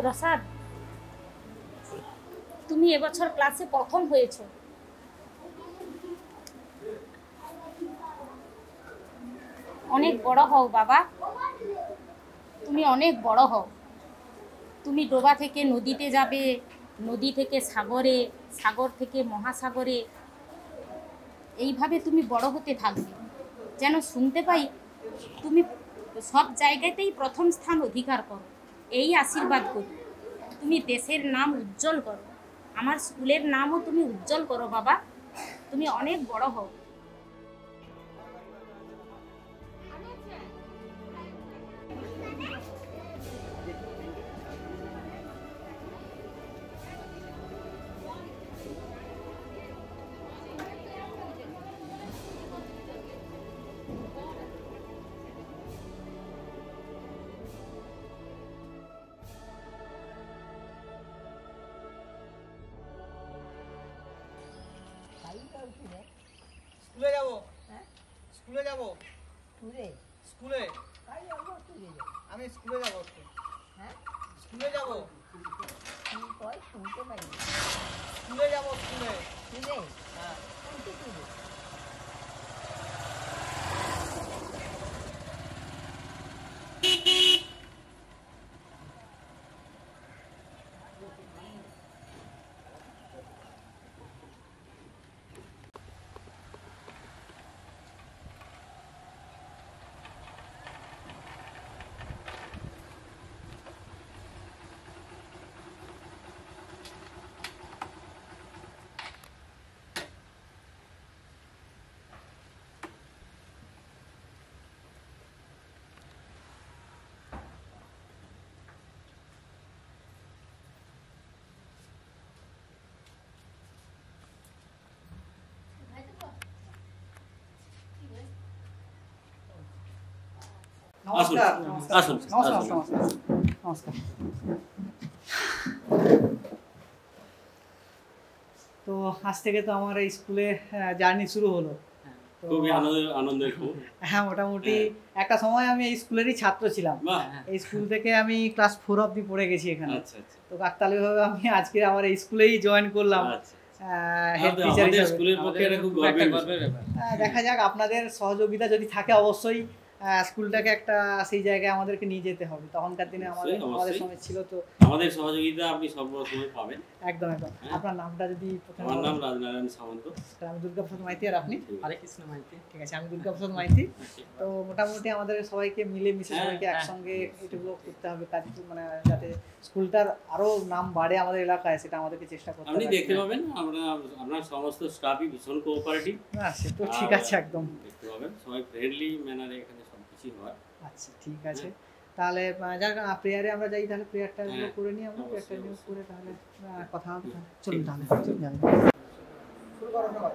প্রসাদ, তুমি এবছর ক্লাসে প্রথম হয়েছো। অনেক বড় হও বাবা, তুমি অনেক বড় হও। তুমি ডোবা থেকে নদীতে যাবে, নদী থেকে সাগরে, সাগর থেকে মহাসাগরে, এইভাবে তুমি বড় হতে থাকবে। যেন শুনতে পাই তুমি সব জায়গাতেই প্রথম স্থান অধিকার করো, এই আশীর্বাদ করি। তুমি দেশের নাম উজ্জ্বল করো, আমার স্কুলের নামও তুমি উজ্জ্বল করো বাবা। তুমি অনেক বড় হও। স্কুলে যাব, স্কুলে যাব, স্কুলে আমি স্কুলে যাব, স্কুলে যাব, স্কুলে যাব, স্কুলে। হ্যাঁ নমস্কার। আসুন নমস্কার নমস্কার নমস্কার। তো আজ থেকে তো আমার এই স্কুলে জার্নি শুরু হলো। তো খুবই আনন্দের খুব। হ্যাঁ, মোটামুটি একটা সময় আমি এই স্কুলেরই ছাত্র ছিলাম। এই স্কুল থেকে আমি ক্লাস 4 অবধি পড়ে গেছি এখানে। তো কাকতালীয়ভাবে আমি আজকে আমার এই স্কুলেই জয়েন করলাম হেড টিচার হিসেবে। স্কুলের পক্ষে এটা খুব গর্বের ব্যাপার। দেখা যাক, আপনাদের সহযোগিতা যদি থাকে অবশ্যই স্কুলটাকে একটা সেই জায়গায় আমাদেরকে নিয়ে যেতে হবে। তখনকার দিনে আমাদের সময় ছিল, তো আমাদের সহযোগিতা আপনি সব সময় পাবেন। একদম একদম। আপনার নামটা যদি প্রথমে? আমার নাম রাজনারায়ণ সামন্ত। আমি দুর্গাপ্রসাদ মাইতি। আর আপনি? হরে কৃষ্ণ মাইতি। ঠিক আছে, আমি দুর্গাপ্রসাদ মাইতি। তো মোটামুটি আমাদের সবাইকে মিলে মিশে সবাইকে একসঙ্গে এটুকু করতে হবে কাজ, মানে যাতে স্কুলটার আরো নাম বাড়ে আমাদের এলাকায়, সেটা আমাদেরকে চেষ্টা করতে হবে। আপনি দেখতে পাবেন আপনার সমস্ত স্টাফই ভীষণ কোঅপারেটিভ। সে তো ঠিক আছে, একদম দেখতে পাবেন সবাই ফ্রেন্ডলি ম্যানারে এখানে সবকিছু হয়। আচ্ছা ঠিক আছে, তাহলে যাক প্রেয়ারে আমরা যাই, তাহলে প্রেয়ারটা করে নিই আমরা। প্রেয়ারটা নিয়ে করে তাহলে কথা হবে। চলুন তাহলে শুরু করো সবাই।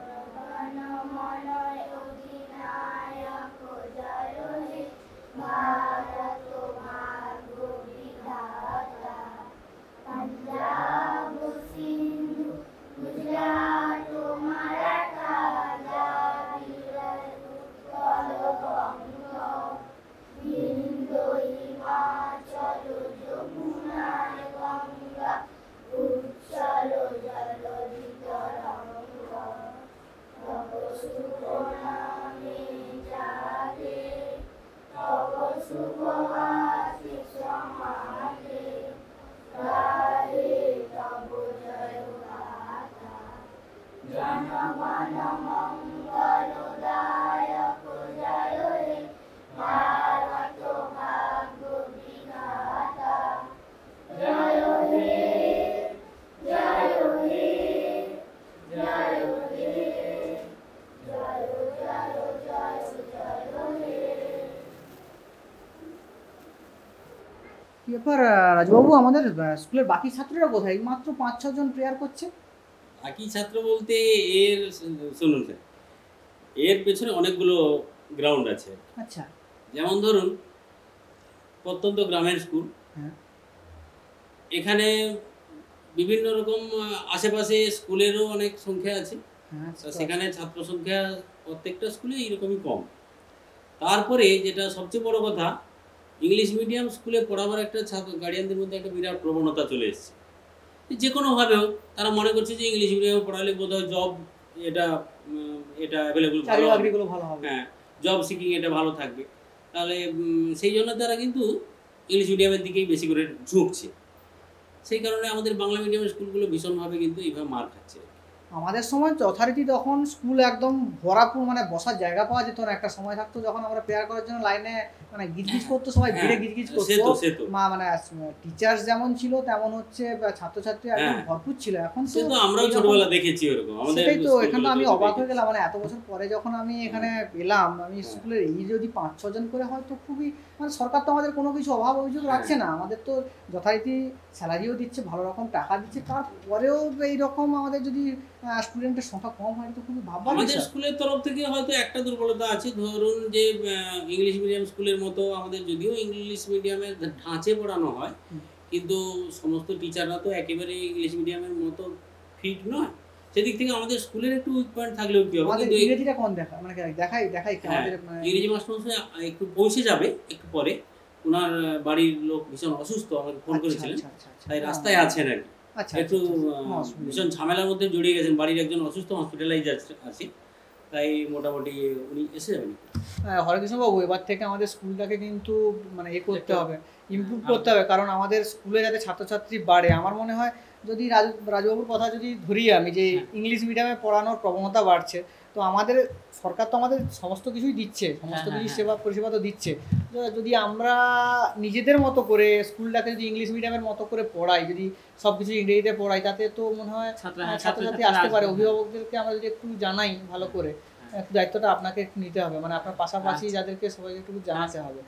ব্যাপার রাজবাবু, আমাদের স্কুলের বাকি ছাত্ররা কোথায়? মাত্র 5-6 জন প্রেয়ার করছে। বাকি ছাত্র বলতে এর শুনুন স্যার, এর পেছনে অনেকগুলো গ্রাউন্ড আছে। আচ্ছা, যেমন ধরুন প্রত্যন্ত গ্রামের স্কুল, এখানে বিভিন্ন রকম আশেপাশে স্কুলেরও অনেক সংখ্যা আছে। সেখানে ছাত্র সংখ্যা প্রত্যেকটা স্কুলে এইরকমই কম। তারপরে যেটা সবচেয়ে বড় কথা, ইংলিশ মিডিয়াম স্কুলে পড়াবার একটা ছাত্র গার্ডিয়ানদের মধ্যে একটা বিরাট প্রবণতা চলে এসেছে। যে কোনোভাবেও তারা মনে করছে যে ইংলিশ মিডিয়ামে পড়ালে বোধহয় জব এটা এটা অ্যাভেলেবল ভালো হবে, ভালো হবে, হ্যাঁ জব সিকিং এটা ভালো থাকবে। তাহলে সেই জন্য তারা কিন্তু ইংলিশ মিডিয়ামের দিকেই বেশি করে ঝুঁকছে। সেই কারণে আমাদের বাংলা মিডিয়ামের স্কুলগুলো ভীষণভাবে কিন্তু এইভাবে মার খাচ্ছে। আমাদের সময় যথারীতি তখন স্কুল একদম ভরাপুর, মানে বসার জায়গা পাওয়া যেত না। একটা সময় থাকতো যখন আমরা প্রেয়ার করার জন্য লাইনে মানে গিজগিজ করতো, সবাই ভিড়ে গিজগিজ করতো। মানে টিচার্স যেমন ছিল তেমন হচ্ছে ছাত্রছাত্রী একদম ভরপুর ছিল। এখন তো আমরাও ছোটবেলা দেখেছি এরকম। সেটাই তো, এখানে তো আমি অবাক হয়ে গেলাম, মানে এত বছর পরে যখন আমি এখানে পেলাম, আমি স্কুলের এই যদি 5-6 জন করে হয় তো খুবই, মানে সরকার তো আমাদের কোনো কিছু অভাব অভিযোগ রাখছে না, আমাদের তো যথারীতি স্যালারিও দিচ্ছে, ভালো রকম টাকা দিচ্ছে, তারপরেও এইরকম আমাদের যদি স্টুডেন্টের সংখ্যা কম হয় তো খুবই ভাববার। আমাদের স্কুলের তরফ থেকে হয়তো একটা দুর্বলতা আছে, ধরুন যে ইংলিশ মিডিয়াম স্কুলের মতো আমাদের যদিও ইংলিশ মিডিয়ামে ঢাঁচে পড়ানো হয়, কিন্তু সমস্ত টিচাররা তো একেবারে ইংলিশ মিডিয়ামের মতো ফিট নয়। সেদিক থেকে আমাদের স্কুলের একটু উইক পয়েন্ট থাকলেও কি হবে, কিন্তু ইংরেজিটা কোন দেখা মানে দেখাই কি আমাদের ইংরেজি মাস্টারমশাই একটু পৌঁছে যাবে একটু পরে, ওনার বাড়ির লোক ভীষণ অসুস্থ, আমাকে ফোন করেছিলেন, তাই রাস্তায় আছেন আর কি, একটু ভীষণ ঝামেলার মধ্যে জড়িয়ে গেছেন, বাড়ির একজন অসুস্থ হসপিটালাইজ আছে, তাই মোটামুটি উনি এসে যাবেন। হরেকৃষ্ণ বাবু, এবার থেকে আমাদের স্কুলটাকে কিন্তু মানে করতে হবে, ইমপ্রুভ করতে হবে, কারণ আমাদের স্কুলে যাতে ছাত্রছাত্রী বাড়ে। আমার মনে হয় যদি রাজুবাবুর কথা যদি ধরি আমি, যে ইংলিশ মিডিয়ামে পড়ানোর প্রবণতা বাড়ছে, তো আমাদের সরকার তো আমাদের সমস্ত কিছুই দিচ্ছে, সমস্ত কিছু সেবা পরিষেবা তো দিচ্ছে, যদি আমরা নিজেদের মতো করে স্কুলটাকে যদি ইংলিশ মিডিয়ামের মতো করে পড়াই, যদি সব কিছু ইংরেজিতে পড়াই, তাতে তো মনে হয় ছাত্রছাত্রী আসতে পারে। অভিভাবকদেরকে আমরা যদি একটু জানাই ভালো করে, দায়িত্বটা আপনাকে একটু নিতে হবে, মানে আপনার পাশাপাশি যাদেরকে সবাইকে একটু জানাতে হবে।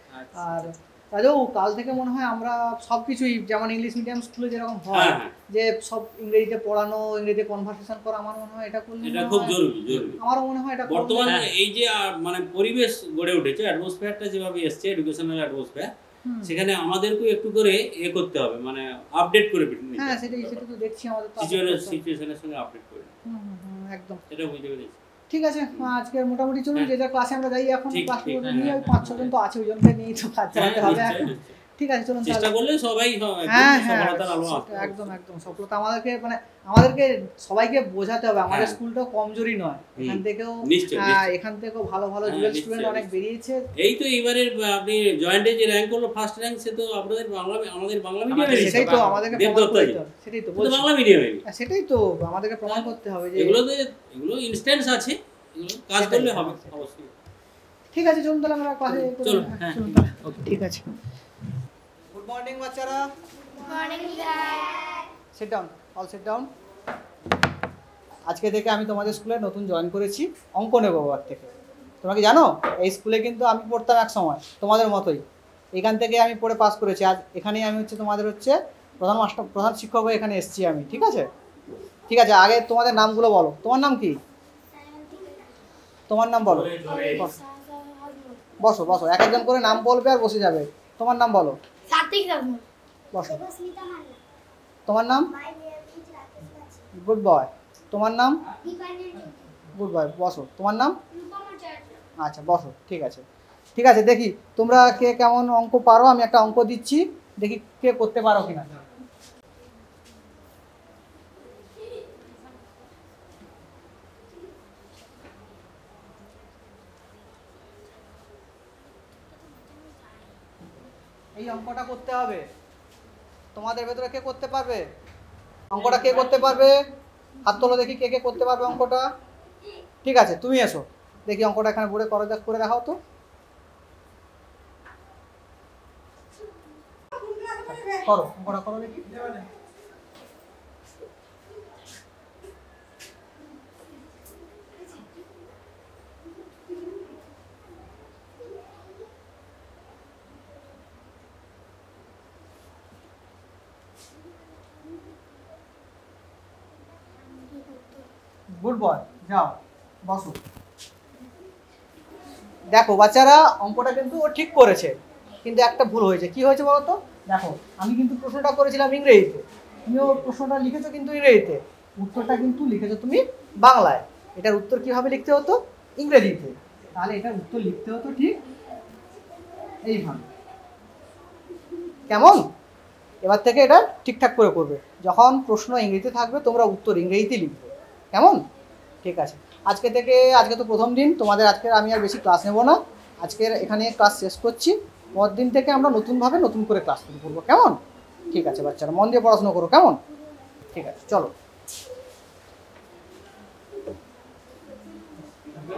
আর রাজাও কাল থেকে মনে হয় আমরা সবকিছুই, যেমন ইংলিশ মিডিয়াম স্কুলে যেরকম হয় যে সব ইংরেজিতে পড়ানো, ইংরেজিতে কনভারসেশন করা, আমার মনে হয় এটা করলে এটা খুব জরুরি। আমারও মনে হয় এটা বর্তমানে এই যে মানে পরিবেশ গড়ে উঠেছে, অ্যাটমসফিয়ারটা যেভাবে এসছে, এডুকেশনাল অ্যাটমসফিয়ার, সেখানে আমাদেরকেও একটু করে করতে হবে, মানে আপডেট করে নিতে। হ্যাঁ, সেটা তো দেখছি আমাদের সিচুয়েশনের সঙ্গে আপডেট করে। একদম এটা বুঝতে পেরেছি। ঠিক আছে, আজকের মোটামুটি চলুন যে যা ক্লাসে আমরা যাই, এখন ক্লাস নিয়ে ওই 5-6 জন তো আছে, ওই জনকে নিয়ে তো কাজ চালাতে হবে এখন। ঠিক আছে, চলুন চেষ্টা করলে সবাই সফলতার আলো আসবে। একদম সফলতা আমাদেরকে সবাইকে বোঝাতে হবে আমাদের স্কুলটা কমজোরি নয়, এখান থেকেও ভালো ভালো জুয়েল স্টুডেন্ট অনেক বেরিয়েছে। এই তো এবারে আপনি জয়েন্টে যে র্যাঙ্ক করলো, ফার্স্ট র্যাঙ্ক, সে তো আমাদের বাংলা মিডিয়ামে, সেটাই তো আমাদেরকে সেটাই তো বাংলা মিডিয়ামে, সেটাই তো আমাদেরকে প্রমাণ করতে হবে যে এগুলো ইনস্ট্যান্স আছে, এগুলো কাজ করলে হবে অবশ্যই। ঠিক আছে, চলুন তাহলে আমরা ক্লাসে চলুন। ঠিক আছে। গুড মর্নিং বাচ্চারা। Good morning sir. Sit down, all sit down. আজকে থেকে আমি তোমাদের স্কুলে নতুন জয়েন করেছি, অঙ্ক নেবো এবার থেকে। তোমরা কি জানো এই স্কুলে কিন্তু আমি পড়তাম এক সময় তোমাদের মতোই, এখান থেকে আমি পড়ে পাস করেছি। আজ এখানেই আমি তোমাদের প্রধান শিক্ষক হয়ে এখানে এসেছি আমি। ঠিক আছে, ঠিক আছে, আগে তোমাদের নামগুলো বলো। তোমার নাম কি? তোমার নাম বলো। বসো বসো, এক একজন করে নাম বলবে আর বসে যাবে। তোমার নাম বলো। বসো। তোমার নাম? Good boy. তোমার নাম? গুড বয়, বসো। তোমার নাম? আচ্ছা, বসো। ঠিক আছে, ঠিক আছে, দেখি তোমরা কে কেমন অঙ্ক পারো। আমি একটা অঙ্ক দিচ্ছি, দেখি কে করতে পারো কিনা। এই অঙ্কটা করতে হবে, তোমাদের ভেতরে কে করতে পারবে অঙ্কটা? কে করতে পারবে? হাত তোলো দেখি, কে কে করতে পারবে অঙ্কটা। ঠিক আছে, তুমি এসো, দেখি অঙ্কটা এখানে বোর্ডে করে দেখাও তো। করো, অঙ্কটা করো দেখি। গুড বয়, যাও বসো। দেখো বাচ্চারা, অঙ্কটা কিন্তু ও ঠিক করেছে, কিন্তু একটা ভুল হয়েছে। কি হয়েছে বলো তো? দেখো, আমি কিন্তু প্রশ্নটা করেছিলাম ইংরেজিতে, তুমিও প্রশ্নটা লিখেছো কিন্তু ইংরেজিতে, উত্তরটা কিন্তু লিখেছো তুমি বাংলায়। এটার উত্তর কিভাবে লিখতে হতো? ইংরেজিতে। তাহলে এটার উত্তর লিখতে হতো ঠিক এইভাবে। কেমন? এবার থেকে এটা ঠিকঠাক করে করবে। যখন প্রশ্ন ইংরেজিতে থাকবে তোমরা উত্তর ইংরেজিতে লিখবে, কেমন? ঠিক আছে। আজকে তো প্রথম দিন, তোমাদের আজকে আমি আর বেশি ক্লাস নেব না, আজকের এখানে ক্লাস শেষ করছি। পরের দিন থেকে আমরা নতুন করে ক্লাস শুরু করবো, কেমন? ঠিক আছে বাচ্চারা, মন দিয়ে পড়াশোনা করো, কেমন? ঠিক আছে, চলো।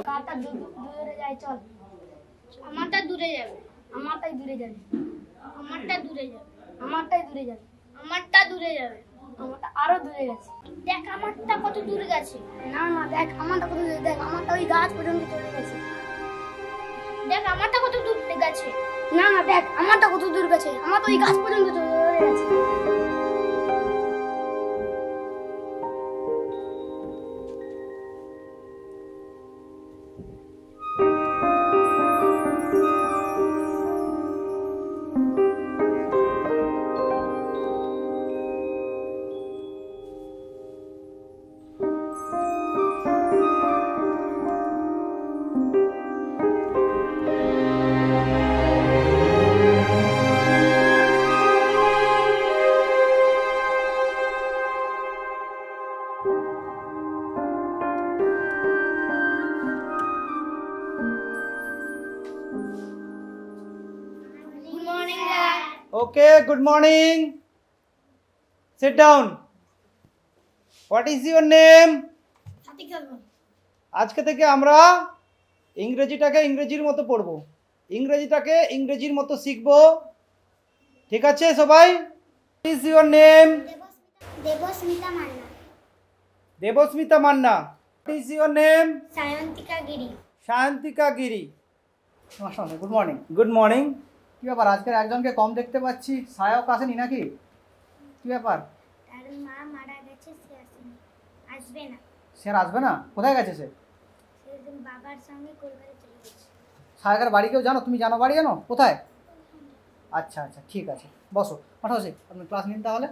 কাটা দূরে যায়, চল। আমারটা দূরে যাবে, আমারটাই দূরে যাবে, আমারটা দূরে যাবে, আমারটাই দূরে যাবে, আমারটা দূরে যাবে, আমারটা আরো দূরে গেছে। দেখ আমারটা কত দূরে গেছে। না না, দেখ আমারটা কত দূরে, দেখ আমারটা ওই গাছ পর্যন্ত চলে গেছে। দেখ আমারটা কত দূর গেছে। না না, দেখ আমারটা কত দূর গেছে, আমার তো ওই গাছ পর্যন্ত চলে গেছে। Good morning, Dad. Okay, good morning. Sit down. What is your name? সাথী খেলবো। আজকে থেকে আমরা ইংরেজিটাকে ইংরেজির মতো পড়বো, ইংরেজিটাকে ইংরেজির মতো শিখবো, ঠিক আছে সবাই? What is your name? Debasmita Manna. Debasmita Manna. What is your name? Sayantika Giri. Shantika Giri. Good morning. Good morning. কী ব্যাপার, আজকের একজনকে কম দেখতে পাচ্ছি, সায়ক আসেনি নাকি? কী ব্যাপার? তার মা মারা গেছে, সে আসেনি, আসবে না। সে আর আসবে না? কোথায় গেছে সে? সে বাবার সঙ্গে কলকাতা চলে গেছে। সায়কের বাড়ি কেউ জানো? তুমি জানো বাড়ি জানো? কোথায়? আচ্ছা আচ্ছা, ঠিক আছে, বসো। পাঠাও সে, আপনি ক্লাস নিন তাহলে।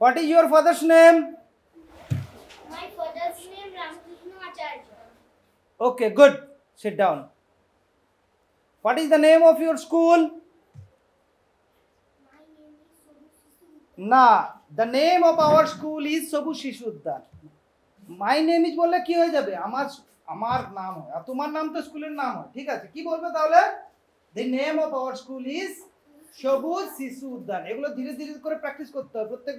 What is your father's name? My father's name Ramakrishna Acharya. Okay, good. Sit down. What is the name of your school? My name is Sobu. না, the name of our school is সবুজ শিশু উদ্যান। My name is বললে কি হয়ে যাবে? আমার নাম হয়, আর তোমার নাম তো স্কুলের নাম হয়, ঠিক আছে? কি বলবে তাহলে? the name of our school is সবুজ শিশু উদ্যান। এগুলো ধীরে ধীরে করে প্র্যাকটিস করতে হবে। প্রত্যেক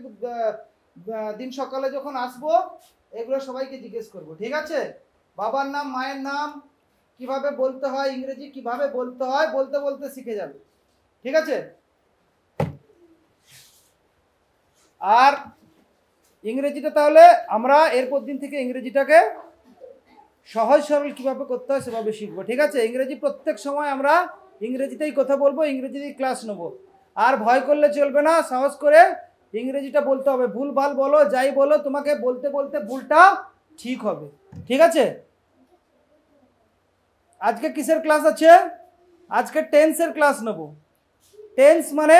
দিন সকালে যখন আসবো এগুলো সবাইকে জিজ্ঞেস করবো, ঠিক আছে? বাবার নাম, মায়ের নাম কিভাবে বলতে হয়, ইংরেজি কিভাবে বলতে হয়, বলতে বলতে শিখে যাবে, ঠিক আছে? আর ইংরেজিটা তাহলে আমরা এরপর দিন থেকে ইংরেজিটাকে সহজ সরল কিভাবে করতে হয় সেভাবে শিখবো, ঠিক আছে? ইংরেজি প্রত্যেক সময় আমরা ইংরেজিতেই কথা বলবো, ইংরেজিতেই ক্লাস নেবো। আর ভয় করলে চলবে না, সাহস করে ইংরেজিটা বলতে হবে। ভুল ভাল বলো, যাই বলো, তোমাকে বলতে বলতে ভুলটা ঠিক হবে, ঠিক আছে? আজকে কিসের ক্লাস আছে? আজকে টেন্সের ক্লাস নেব। টেন্স মানে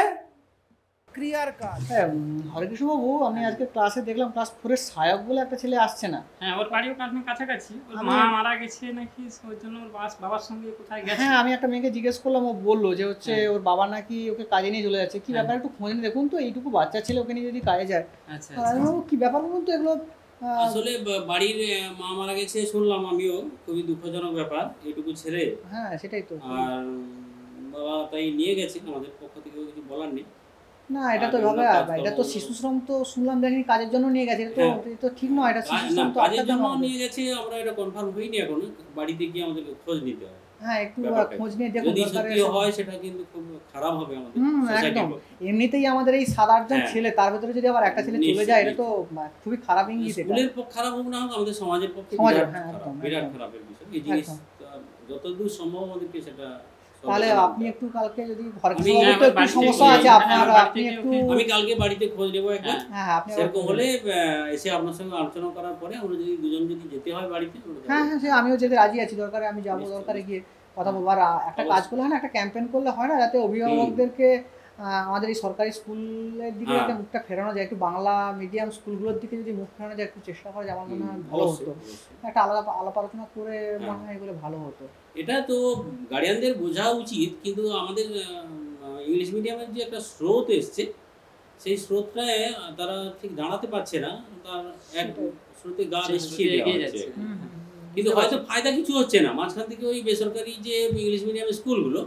ক্রিয়ার কাজ। হ্যাঁ, হরেকৃষ্ণ বাবু, আমি আজকে ক্লাসে দেখলাম ক্লাস 4-এর সায়ক বলে একটা ছেলে আসছে না। হ্যাঁ, ওর বাড়িও কাছাকাছি। ওর মা মারা গেছে নাকি, ওর জন্য ওর বাবার সঙ্গে কোথায় গেছে। হ্যাঁ, আমি একটা মেয়েকে জিজ্ঞেস করলাম, ও বললো যে হচ্ছে ওর বাবা নাকি ওকে কাজে নিয়ে চলে যাচ্ছে। কি ব্যাপার একটু খোঁজ নিয়ে দেখুন তো, এইটুকু বাচ্চা ছেলে ওকে নিয়ে যদি কাজে যায়। আচ্ছা, আমি বলবো কি ব্যাপার বলুন তো এগুলো। আসলে বাড়ির মা মারা গেছে শুনলাম আমিও, খুবই দুঃখজনক ব্যাপার এইটুকু ছেড়ে। হ্যাঁ, সেটাই তো। আর বাবা তাই নিয়ে গেছে, আমাদের পক্ষ থেকে কিছু বলার নেই। না, এটা তো ভাবে, এটা তো শিশু শ্রম, তো শুনলাম দেখিনি কাজের জন্য নিয়ে গেছে। এটা তো ঠিক নয়, এটা শিশু শ্রম তো কাজের জন্য নিয়ে গেছে, আমরা এটা কনফার্ম হইনি এখনো। বাড়িতে গিয়ে আমাদেরকে খোঁজ নিতে হবে। হ্যাঁ, একটু খোঁজ নিয়ে দেখুন। যদি সত্যি হয় সেটা কিন্তু খুব খারাপ হবে আমাদের একদম। এমনিতেই আমাদের এই 7-8 ছেলে, তার ভিতরে যদি আবার একটা ছেলে চলে যায়, এটা তো খুবই খারাপ ইঙ্গিত। এটা স্কুলের পক্ষে খারাপ হোক না হোক, আমাদের সমাজের পক্ষে বিরাট খারাপের বিষয়। এই জিনিস যতদূর সম্ভব আমাদেরকে সেটা। তাহলে আপনি একটু কালকে যদি একটু সমস্যা আছে আপনার, আপনি একটু, আমি কালকে বাড়িতে খোঁজ নেবো একবার। হ্যাঁ, আপনি সেরকম হলে এসে আপনার সঙ্গে আলোচনা করার পরে আমরা যদি দুজন যদি যেতে হয় বাড়িতে। হ্যাঁ হ্যাঁ, সে আমিও যেতে রাজি আছি। দরকারে আমি যাবো, দরকারে গিয়ে কথা বলবো। আর একটা কাজ করলে হয় না, একটা ক্যাম্পেইন করলে হয় না, যাতে অভিভাবকদেরকে আমাদের এই সরকারি স্কুলের দিকে হ্যাঁ। একটা মুখটা ফেরানো যায়, একটু বাংলা মিডিয়াম স্কুলগুলোর দিকে যদি মুখ ফেরানো যায়, একটু চেষ্টা করা যায়, আমার মনে হয় ভালো অবশ্যই, হতো। অবশ্যই। একটা আলাপ আলোচনা করে মনে হয় এগুলো ভালো হতো। এটা তো গার্ডিয়ানদের বোঝা উচিত, কিন্তু আমাদের ইংলিশ মিডিয়ামের যে একটা স্রোত এসছে, সেই স্রোতটায় তারা ঠিক দাঁড়াতে পারছে না, তার এক স্রোতে গা বেশি এগিয়ে যাচ্ছে। কিন্তু হয়তো ফায়দা কিছু হচ্ছে না, মাঝখান থেকে ওই বেসরকারি যে ইংলিশ মিডিয়ামের স্কুলগুলো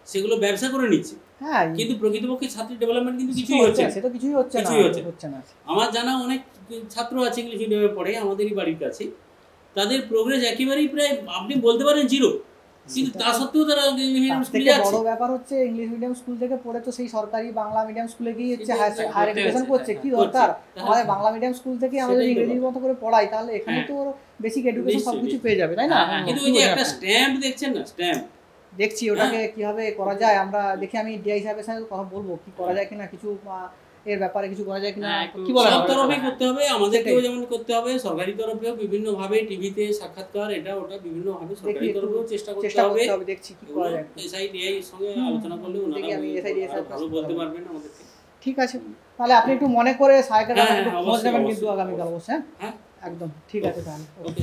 সেগুলো ব্যবসা করে নিচ্ছে, হ্যাঁ, কিন্তু প্রকৃতপক্ষে ছাত্রের ডেভেলপমেন্ট কিন্তু কিছুই কিছুই হচ্ছে না। সেটা কিছুই হচ্ছে না, কিছুই হচ্ছে না। হচ্ছে না। আমার জানা অনেক ছাত্র আছে ইংলিশ মিডিয়ামে পড়ে আমাদেরই বাড়ির কাছে, তাদের প্রোগ্রেস একেবারেই প্রায় আপনি বলতে পারেন জিরো, কিন্তু তা সত্ত্বেও তারা ইংলিশ মিডিয়াম তার স্কুলে থেকে যাচ্ছে। বড় ব্যাপার হচ্ছে ইংলিশ মিডিয়াম স্কুল থেকে পড়ে তো সেই সরকারি বাংলা মিডিয়াম স্কুলে গিয়ে হচ্ছে কিন্তু হায়ার করতে এডুকেশন হচ্ছে, করছে, কি করছে। দরকার হ্যাঁ। আমাদের বাংলা মিডিয়াম স্কুল থেকে আমরা যদি সেটাই তো ইংরেজির মতো করে পড়াই, তাহলে এখানে হ্যাঁ। তো বেসিক এডুকেশন নিশ্চয়ই, সবকিছু নিশ্চয়ই। পেয়ে যাবে, তাই না? হ্যাঁ, হ্যাঁ, কিন্তু কি ওই যে বলে একটা আপনি? স্ট্যাম্প দেখছেন না, স্ট্যাম্প, দেখছি ওটাকে কিভাবে করা যায়, আমরা দেখি, আমি ডিআই সাহেবের সাথে কথা বলবো কি করা যায় কিনা, কিছু এর ব্যাপারে কিছু করা যায় কিনা, হ্যাঁ, একটু কি বলেন সব আপনারা? তরফেই করতে হবে, আমাদেরকেও সেটাই। যেমন করতে হবে, সরকারি তরফেও বিভিন্নভাবে টিভিতে সাক্ষাৎকার এটা ওটা বিভিন্নভাবে সরকারি দেখি একটু তরফেও চেষ্টা করতে চেষ্টা হবে। করতে হবে, দেখছি কি করা যায়। এসআইডিআই এর সঙ্গে আলোচনা করলে ওনারা দেখি আমি SIDI এর সাথে ভালো বলতে পারবেন আমাদেরকে। ঠিক আছে, তাহলে আপনি একটু মনে করে সাইকেল হ্যাঁ, একটু হ্যাঁ, খোঁজ অবশ্যই, নেবেন কিন্তু অবশ্যই, আগামীকাল অবশ্যই। হ্যাঁ, একদম ঠিক আছে তাহলে। ওকে।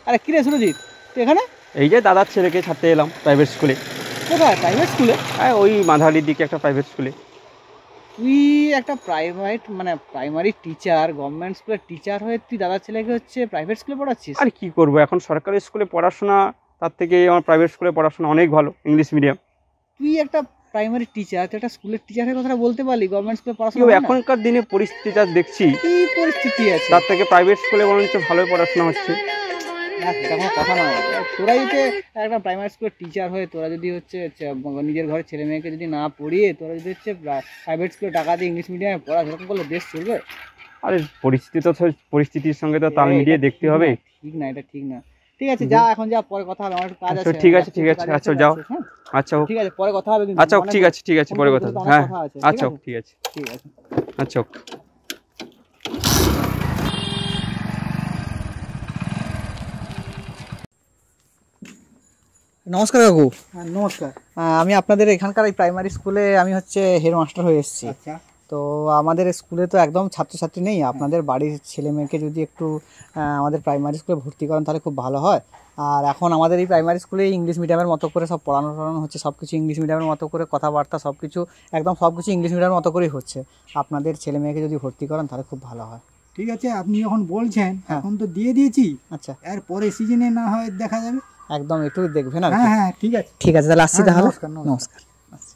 আরে কিরে সুরজিৎ, তুই এখানে এই যে দাদার ছেলেকে ছাড়তে এলাম প্রাইভেট স্কুলে। কোথায়? প্রাইভেট স্কুলে? হ্যাঁ, ওই মাঝারির দিকে একটা প্রাইভেট স্কুলে। তুই একটা প্রাইভেট মানে প্রাইমারি টিচার, গভর্নমেন্ট স্কুলের টিচার হয়ে তুই দাদার ছেলেকে হচ্ছে প্রাইভেট স্কুলে পড়াচ্ছিস? আর কি করব, এখন সরকারি স্কুলে পড়াশোনা তার থেকে আমার প্রাইভেট স্কুলে পড়াশোনা অনেক ভালো, ইংলিশ মিডিয়াম। তুই একটা প্রাইমারি টিচার, তুই একটা স্কুলের টিচারের কথাটা বলতে পারলি, গভর্নমেন্ট স্কুলে কেউ পড়াশোনা হয় না? এখনকার দিনে পরিস্থিতি যা দেখছি, কি পরিস্থিতি আছে? তার থেকে প্রাইভেট স্কুলে বরঞ্চ ভালোই পড়াশোনা হচ্ছে। না, সেটা কোনো কথা নয়। তোরাই যে একটা প্রাইমারি স্কুলের টিচার হয়ে তোরা যদি হচ্ছে নিজের ঘরের ছেলে মেয়েকে যদি না পড়িয়ে তোরা যদি হচ্ছে প্রাইভেট স্কুলে টাকা দিয়ে ইংলিশ মিডিয়ামে পড়া, সেরকম করলে দেশ চলবে? আরে পরিস্থিতির সঙ্গে তো তাল মিলিয়ে দেখতে হবে। ঠিক না, এটা ঠিক না। ঠিক আছে, যা এখন যা, পরে কথা হবে, আমার একটু কাজ আচ্ছা, আছে। ঠিক আছে, ঠিক কাজ আছে, আচ্ছা যাও। হ্যাঁ? আচ্ছা হোক, ঠিক আছে, পরে কথা হবে কিন্তু। আচ্ছা হোক, অনেক- ঠিক আছে, ঠিক আছে, পরে কথা হবে। অনেক হ্যাঁ, কথা আছে, ঠিক আচ্ছা হোক, আছে? ঠিক আছে, ঠিক আছে। আচ্ছা হোক। নমস্কার কাকু। হ্যাঁ, নমস্কার। আমি আপনাদের এখানকার এই প্রাইমারি স্কুলে আমি হচ্ছে হেডমাস্টার হয়ে এসেছি। আচ্ছা, তো আমাদের স্কুলে তো একদম ছাত্রছাত্রী নেই, আপনাদের বাড়ির ছেলে মেয়েকে যদি একটু আমাদের প্রাইমারি স্কুলে ভর্তি করেন তাহলে খুব ভালো হয়। আর এখন আমাদের এই প্রাইমারি স্কুলে ইংলিশ মিডিয়ামের মতো করে সব পড়ানো হচ্ছে, সব কিছু ইংলিশ মিডিয়ামের মতো করে, কথাবার্তা সব কিছু একদম সব কিছু ইংলিশ মিডিয়ামের মতো করেই হচ্ছে। আপনাদের ছেলে মেয়েকে যদি ভর্তি করেন তাহলে খুব ভালো হয়। ঠিক আছে, আপনি যখন বলছেন হ্যাঁ। এখন তো দিয়ে দিয়েছি, আচ্ছা, এর পরে সিজনে না হয় দেখা যাবে। একদম একটু দেখবেন আর কি। হ্যাঁ হ্যাঁ, ঠিক আছে। ঠিক আছে, তাহলে আসছি হ্যাঁ, তাহলে। নমস্কার, নমস্কার। নমস্কার। আচ্ছা।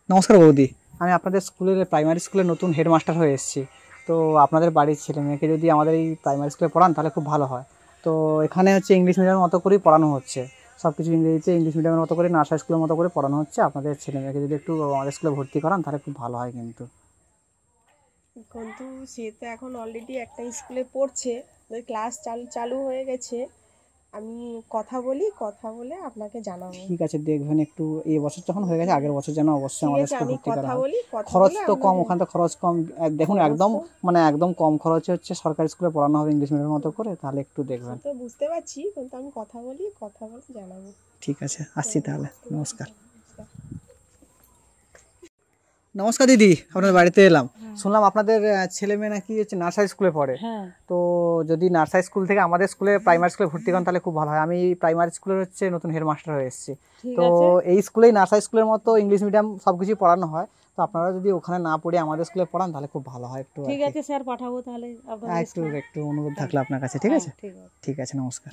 নমস্কার বৌদি, আমি আপনাদের স্কুলের প্রাইমারি স্কুলের নতুন হেডমাস্টার হয়ে এসেছি। তো আপনাদের বাড়ির ছেলে মেয়েকে যদি আমাদের এই প্রাইমারি স্কুলে পড়ান তাহলে খুব ভালো হয়। তো এখানে হচ্ছে ইংলিশ মিডিয়ামের মতো করেই পড়ানো হচ্ছে, সব কিছু ইংরেজিতে ইংলিশ মিডিয়ামের মতো করে নার্সারি স্কুলের মতো করে পড়ানো হচ্ছে। আপনাদের ছেলে মেয়েকে যদি একটু আমাদের স্কুলে ভর্তি করান তাহলে খুব ভালো হয় কিন্তু। কিন্তু সে তো এখন অলরেডি একটা স্কুলে পড়ছে, ওদের ক্লাস চালু হয়ে গেছে। আমি কথা বলে আপনাকে জানাবো। ঠিক আছে, দেখবেন একটু, এই বছর যখন হয়ে গেছে আগের বছর যেন অবশ্যই ঠিক আমাদের আছে, স্কুলে আমি ভর্তি করা কথা হয়। বলি। খরচ তো কম, ওখানে তো খরচ কম। দেখুন খরচ একদম তো- মানে একদম কম খরচে হচ্ছে সরকারি স্কুলে পড়ানো হবে ইংলিশ মিডিয়ামের মতো করে, তাহলে একটু দেখবেন। তো বুঝতে পারছি, কিন্তু আমি কথা বলে জানাবো। ঠিক আছে, আসছি তাহলে। নমস্কার। নমস্কার দিদি, আপনার বাড়িতে এলাম। শুনলাম আপনাদের ছেলে মেয়ে নাকি হচ্ছে নার্সারি স্কুলে পড়ে। তো যদি নার্সারি স্কুল থেকে আমাদের স্কুলে প্রাইমারি স্কুলে ভর্তি করেন তাহলে খুব ভালো হয়। আমি প্রাইমারি স্কুলের হচ্ছে নতুন হেডমাস্টার হয়ে এসেছি। তো এই স্কুলেই নার্সারি স্কুলের মতো ইংলিশ মিডিয়াম সব কিছুই পড়ানো হয়। তো আপনারা যদি ওখানে না পড়ে আমাদের স্কুলে পড়ান তাহলে খুব ভালো হয়। একটু ঠিক আছে স্যার, পাঠাবো তাহলে আপনাদের একটু অনুরোধ থাকলে আপনার কাছে। ঠিক আছে, ঠিক আছে, নমস্কার।